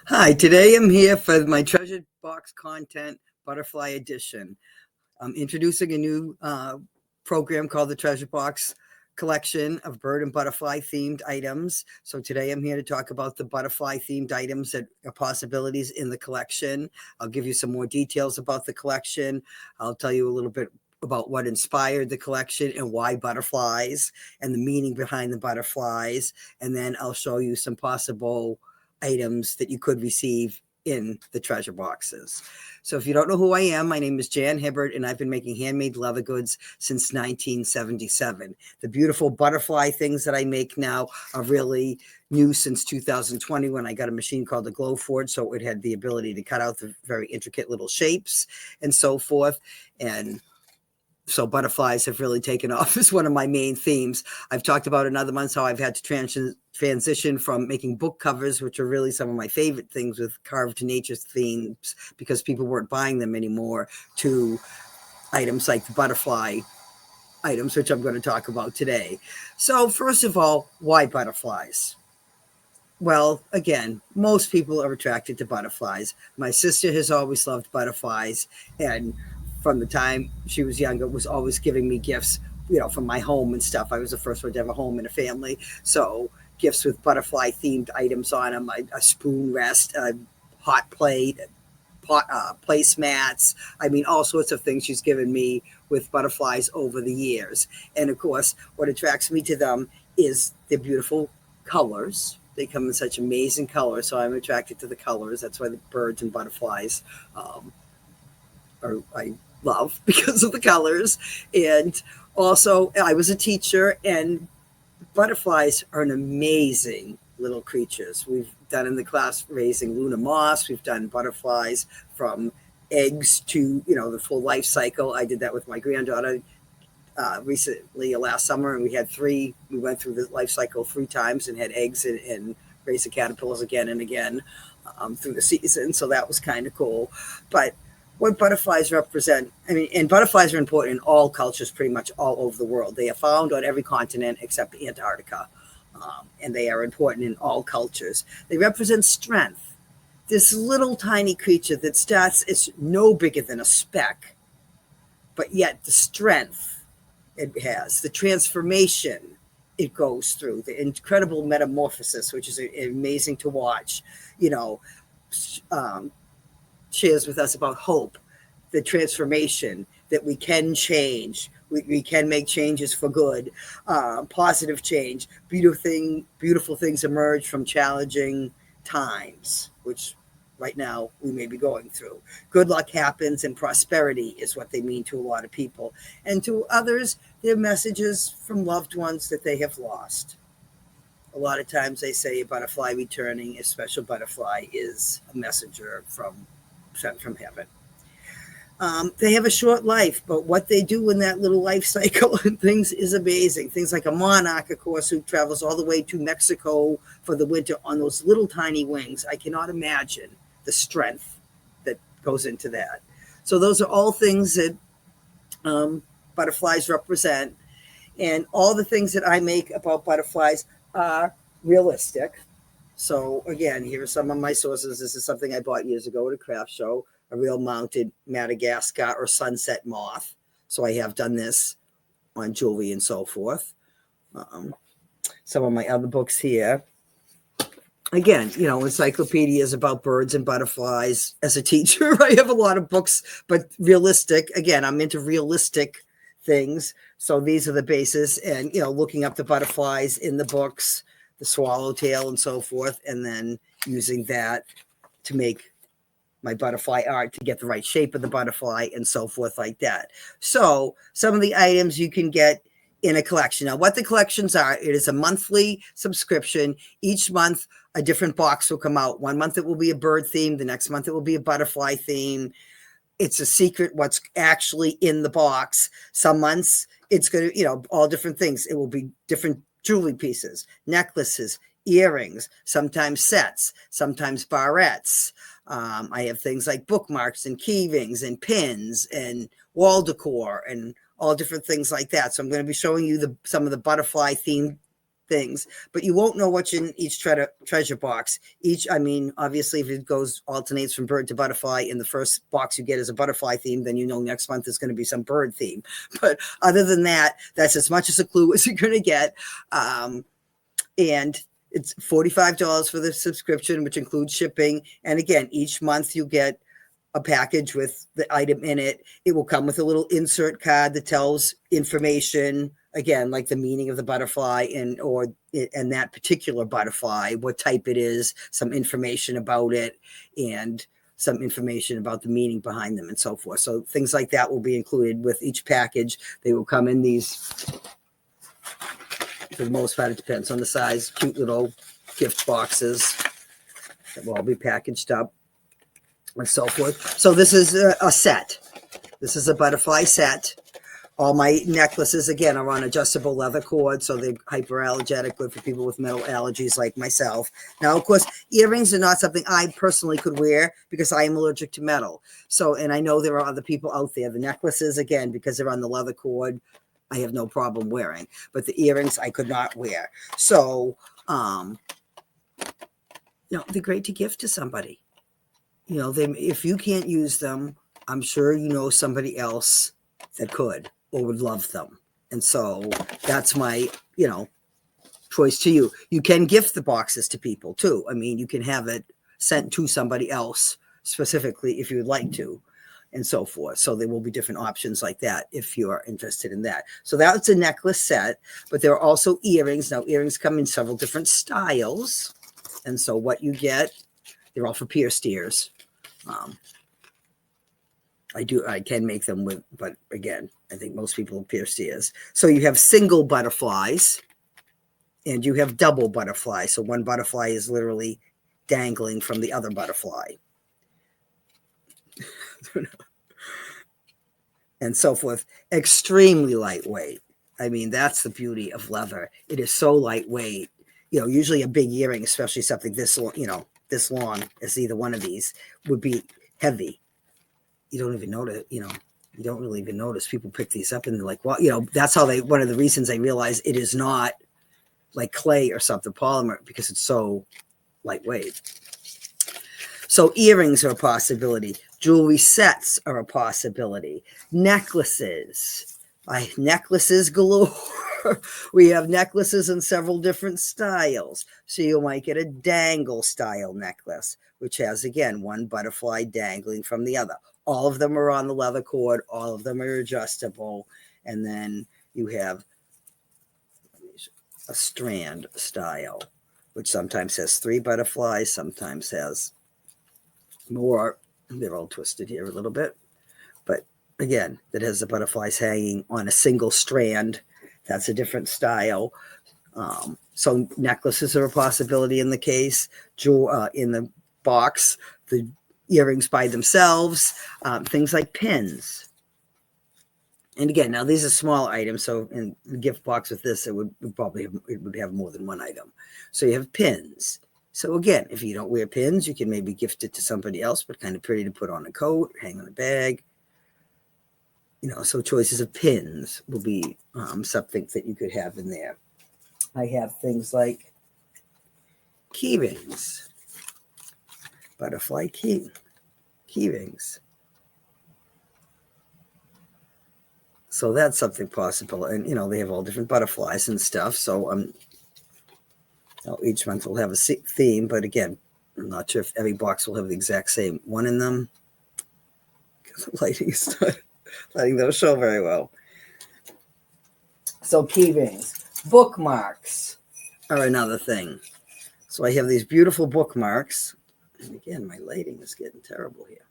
Hi, today I'm here for my Treasured Box Content Butterfly Edition. I'm introducing a new program called the Treasure Box Collection of bird and butterfly themed items. So today I'm here to talk about the butterfly themed items that are possibilities in the collection. I'll give you some more details about the collection. I'll tell you a little bit about what inspired the collection and why butterflies and the meaning behind the butterflies. And then I'll show you some possible items that you could receive in the treasure boxes. So if you don't know who I am, my name is Jan Hibbert, and I've been making handmade leather goods since 1977. The beautiful butterfly things that I make now are really new since 2020 when I got a machine called the Glow Forge, so it had the ability to cut out the very intricate little shapes and so forth. And so butterflies have really taken off as one of my main themes. I've talked about in other months how I've had to transition from making book covers, which are really some of my favorite things with carved to nature themes, because people weren't buying them anymore, to items like the butterfly items, which I'm going to talk about today. So first of all, why butterflies? Well, again, most people are attracted to butterflies. My sister has always loved butterflies, and from the time she was younger, was always giving me gifts, from my home and stuff. I was the first one to have a home and a family, so gifts with butterfly themed items on them: a spoon rest, a hot plate, placemats. I mean, all sorts of things she's given me with butterflies over the years. And of course, what attracts me to them is their beautiful colors. They come in such amazing colors, so I'm attracted to the colors. That's why the birds and butterflies I love because of the colors. And also, I was a teacher, and butterflies are an amazing little creatures. We've done in the class raising Luna moths. We've done butterflies from eggs to the full life cycle. I did that with my granddaughter recently last summer, and we had three. We went through the life cycle 3 times and had eggs and raised the caterpillars again and again through the season. So that was kind of cool. But what butterflies represent, I mean, and butterflies are important in all cultures, pretty much all over the world. They are found on every continent except Antarctica, and they are important in all cultures. They represent strength. This little tiny creature that starts, it's no bigger than a speck, but yet the strength it has, the transformation it goes through, the incredible metamorphosis, which is amazing to watch, shares with us about hope, the transformation that we can change. We can make changes for good, positive change. Beautiful things emerge from challenging times, which right now we may be going through. Good luck happens and prosperity is what they mean to a lot of people. And to others, they're messages from loved ones that they have lost. A lot of times they say a butterfly returning, a special butterfly is a messenger sent from heaven. They have a short life, but what they do in that little life cycle and things is amazing. Things like a monarch, of course, who travels all the way to Mexico for the winter on those little tiny wings. I cannot imagine the strength that goes into that. So those are all things that butterflies represent. And all the things that I make about butterflies are realistic. So again, here are some of my sources. This is something I bought years ago at a craft show, a real mounted Madagascar or sunset moth. So I have done this on jewelry and so forth. Some of my other books here. Again, encyclopedias about birds and butterflies. As a teacher, I have a lot of books, but realistic. Again, I'm into realistic things. So these are the basis, and, looking up the butterflies in the books, the swallowtail and so forth, and then using that to make my butterfly art to get the right shape of the butterfly and so forth like that. So some of the items you can get in a collection. Now, what the collections are, it is a monthly subscription. Each month, a different box will come out. One month it will be a bird theme. The next month it will be a butterfly theme. It's a secret what's actually in the box. Some months it's going to, all different things. It will be different jewelry pieces, necklaces, earrings, sometimes sets, sometimes barrettes. I have things like bookmarks and key rings and pins and wall decor and all different things like that. So I'm going to be showing you some of the butterfly themed things, but you won't know what's in each treasure box. Obviously, if it alternates from bird to butterfly, and the first box you get is a butterfly theme, then next month is going to be some bird theme. But other than that, that's as much as a clue as you're going to get. And it's $45 for the subscription, which includes shipping. And again, each month you get a package with the item in it. It will come with a little insert card that tells information, again, like the meaning of the butterfly and that particular butterfly, what type it is, some information about it, and some information about the meaning behind them and so forth. So things like that will be included with each package. They will come in these, for the most part, it depends on the size, cute little gift boxes that will all be packaged up and so forth. So this is a set. This is a butterfly set. All my necklaces, again, are on adjustable leather cord, so they're hyperallergenic, good for people with metal allergies like myself. Now, of course, earrings are not something I personally could wear because I am allergic to metal. So, and I know there are other people out there. The necklaces, again, because they're on the leather cord, I have no problem wearing. But the earrings, I could not wear. So, they're great to gift to somebody. If you can't use them, I'm sure somebody else that could or would love them. And so that's my, choice to you. You can gift the boxes to people too. You can have it sent to somebody else specifically if you would like to, and so forth. So there will be different options like that if you are interested in that. So that's a necklace set, but there are also earrings. Now, earrings come in several different styles. And so what you get, they're all for pierced ears. I can make them with, but again, I think most people have pierced ears. So you have single butterflies and you have double butterflies. So one butterfly is literally dangling from the other butterfly. And so forth. Extremely lightweight. That's the beauty of leather. It is so lightweight. Usually a big earring, especially something this long, this long as either one of these, would be heavy. You don't even notice, you don't really even notice. People pick these up and they're like, well, that's how one of the reasons I realize it is not like clay or something, polymer, because it's so lightweight. So earrings are a possibility. Jewelry sets are a possibility. Necklaces. Necklaces galore. We have necklaces in several different styles. So you might get a dangle style necklace, which has, again, one butterfly dangling from the other. All of them are on the leather cord. All of them are adjustable. And then you have a strand style, which sometimes has 3 butterflies, sometimes has more. They're all twisted here a little bit. But again, that has the butterflies hanging on a single strand. That's a different style. So necklaces are a possibility in the case. In the box, the earrings by themselves, things like pins. And again, now these are small items. So in the gift box with this, it would have more than one item. So you have pins. So again, if you don't wear pins, you can maybe gift it to somebody else, but kind of pretty to put on a coat, hang on a bag. So choices of pins will be something that you could have in there. I have things like key rings, butterfly key rings. So that's something possible. And, they have all different butterflies and stuff. So each month will have a theme. But again, I'm not sure if every box will have the exact same one in them, because the lighting is not letting those show very well. So key rings. Bookmarks are another thing. So I have these beautiful bookmarks. And again, my lighting is getting terrible here.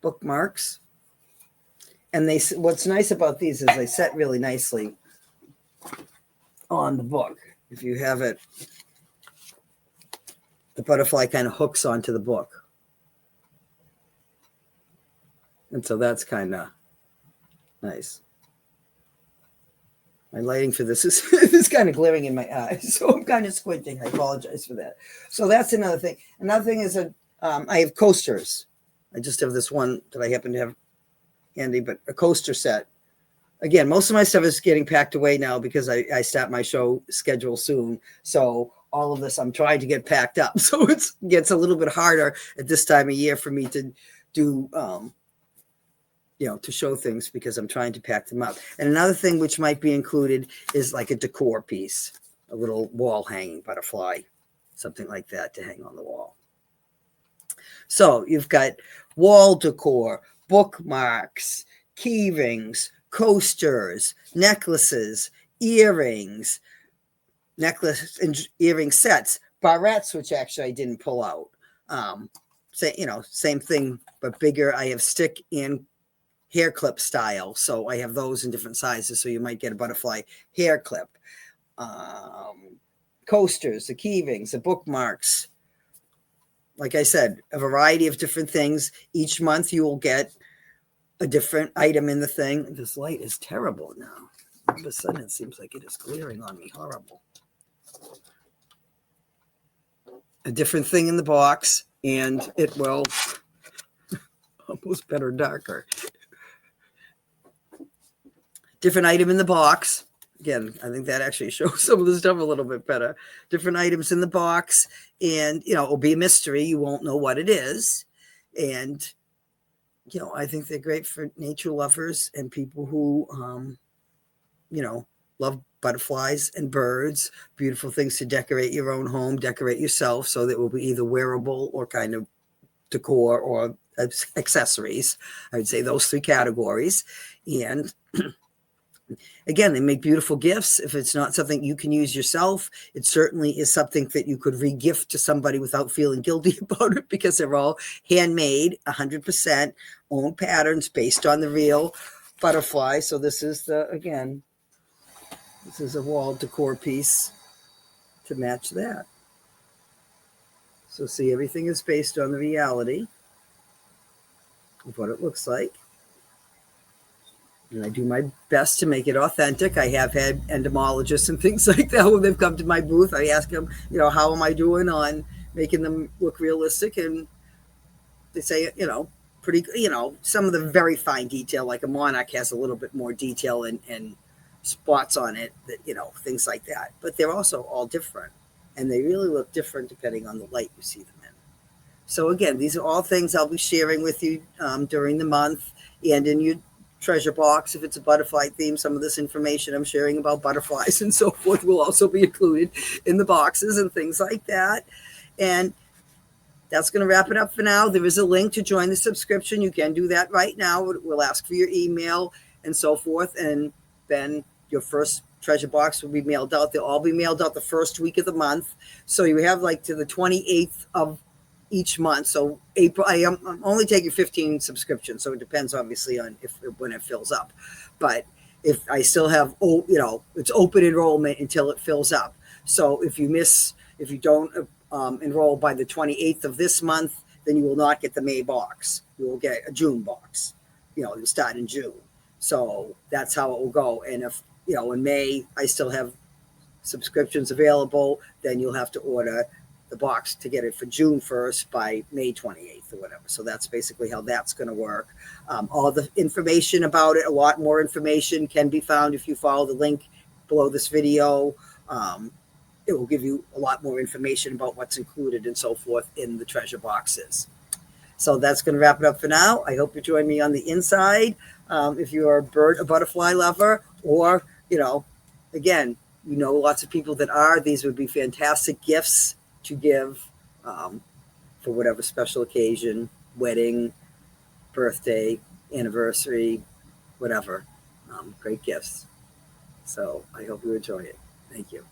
Bookmarks. And what's nice about these is they set really nicely on the book. If you have it, the butterfly kind of hooks onto the book. And so that's kind of nice. My lighting for this is kind of glaring in my eyes, so I'm kind of squinting. I apologize for that. So that's another thing. Another thing is I have coasters. I just have this one that I happen to have handy, but a coaster set again, most of my stuff is getting packed away now because I start my show schedule soon. So all of this I'm trying to get packed up. So it gets a little bit harder at this time of year for me to do, to show things because I'm trying to pack them up. And another thing which might be included is like a decor piece, a little wall hanging butterfly, something like that to hang on the wall. So you've got wall decor, bookmarks, key rings, coasters, necklaces, earrings, necklace and earring sets, barrettes, which actually I didn't pull out. Same thing, but bigger. I have stick and hair clip style. So I have those in different sizes. So you might get a butterfly hair clip. Coasters, the key rings, the bookmarks. Like I said, a variety of different things. Each month you will get a different item in the thing. This light is terrible now. All of a sudden it seems like it is glaring on me. Horrible. A different thing in the box, and it will almost better darker. Different item in the box. Again, I think that actually shows some of the stuff a little bit better. Different items in the box, and it'll be a mystery. You won't know what it is. And I think they're great for nature lovers and people who love butterflies and birds, beautiful things to decorate your own home, decorate yourself, so that it will be either wearable or kind of decor or accessories. I would say those three categories. And again, they make beautiful gifts. If it's not something you can use yourself, it certainly is something that you could re-gift to somebody without feeling guilty about it, because they're all handmade, 100% own patterns based on the real butterfly. So this is this is a wall decor piece to match that. So see, everything is based on the reality of what it looks like. And I do my best to make it authentic. I have had entomologists and things like that when they've come to my booth. I ask them, how am I doing on making them look realistic? And they say, pretty, some of the very fine detail, like a monarch has a little bit more detail and spots on it, that, things like that. But they're also all different. And they really look different depending on the light you see them in. So again, these are all things I'll be sharing with you during the month, and in your treasure box. If it's a butterfly theme, some of this information I'm sharing about butterflies and so forth will also be included in the boxes and things like that. And that's going to wrap it up for now. There is a link to join the subscription. You can do that right now. We'll ask for your email and so forth. And then your first treasure box will be mailed out. They'll all be mailed out the first week of the month. So you have like to the 28th of each month. So April, I'm only taking 15 subscriptions. So it depends obviously on when it fills up. But if I still have, it's open enrollment until it fills up. So if you don't enroll by the 28th of this month, then you will not get the May box. You will get a June box. You'll start in June. So that's how it will go. And if, in May, I still have subscriptions available, then you'll have to order the box to get it for June 1st by May 28th or whatever. So that's basically how that's going to work. All the information about it, a lot more information can be found if you follow the link below this video. It will give you a lot more information about what's included and so forth in the treasure boxes. So that's going to wrap it up for now. I hope you join me on the inside. If you're a bird or butterfly lover, or, again, lots of people that are, these would be fantastic gifts to give for whatever special occasion, wedding, birthday, anniversary, whatever. Great gifts. So I hope you enjoy it. Thank you.